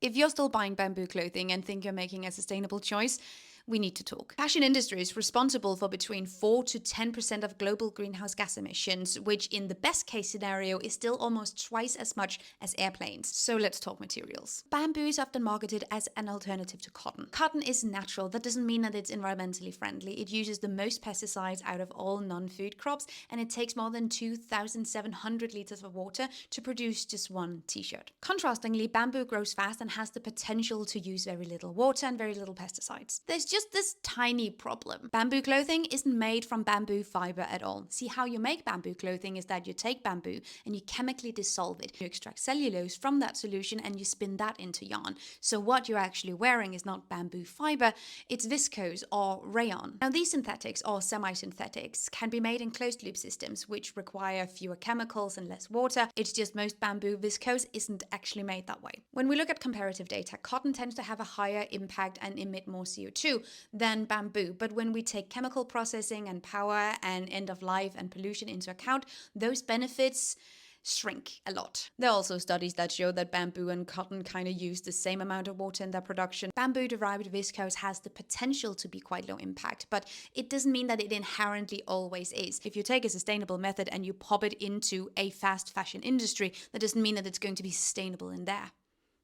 If you're still buying bamboo clothing and think you're making a sustainable choice, we need to talk. Fashion industry is responsible for between 4 to 10% of global greenhouse gas emissions, which in the best case scenario is still almost twice as much as airplanes. So let's talk materials. Bamboo is often marketed as an alternative to cotton. Cotton is natural. That doesn't mean that it's environmentally friendly. It uses the most pesticides out of all non-food crops, and it takes more than 2,700 liters of water to produce just one t-shirt. Contrastingly, bamboo grows fast and has the potential to use very little water and very little pesticides. There's just this tiny problem. Bamboo clothing isn't made from bamboo fiber at all. See, how you make bamboo clothing is that you take bamboo and you chemically dissolve it. You extract cellulose from that solution and you spin that into yarn. So what you're actually wearing is not bamboo fiber, it's viscose or rayon. Now these synthetics or semi-synthetics can be made in closed loop systems, which require fewer chemicals and less water. It's just most bamboo viscose isn't actually made that way. When we look at comparative data, cotton tends to have a higher impact and emit more CO2 than bamboo. But when we take chemical processing and power and end of life and pollution into account, those benefits shrink a lot. There are also studies that show that bamboo and cotton kind of use the same amount of water in their production. Bamboo-derived viscose has the potential to be quite low impact, but it doesn't mean that it inherently always is. If you take a sustainable method and you pop it into a fast fashion industry, that doesn't mean that it's going to be sustainable in there.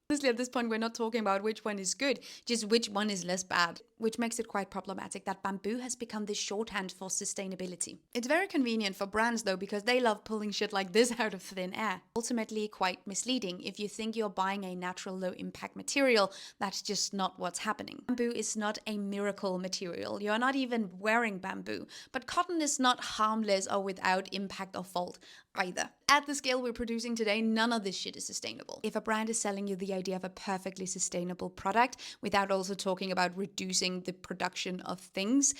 Honestly, at this point, we're not talking about which one is good, just which one is less bad, which makes it quite problematic that bamboo has become this shorthand for sustainability. It's very convenient for brands though, because they love pulling shit like this out of thin air. Ultimately quite misleading. If you think you're buying a natural low impact material, that's just not what's happening. Bamboo is not a miracle material. You're not even wearing bamboo, but cotton is not harmless or without impact or fault either. At the scale we're producing today, none of this shit is sustainable. If a brand is selling you the idea of a perfectly sustainable product without also talking about reducing the production of things,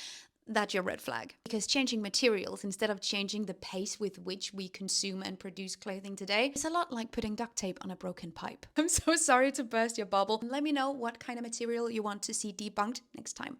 that's your red flag. Because changing materials instead of changing the pace with which we consume and produce clothing today is a lot like putting duct tape on a broken pipe. I'm so sorry to burst your bubble. Let me know what kind of material you want to see debunked next time.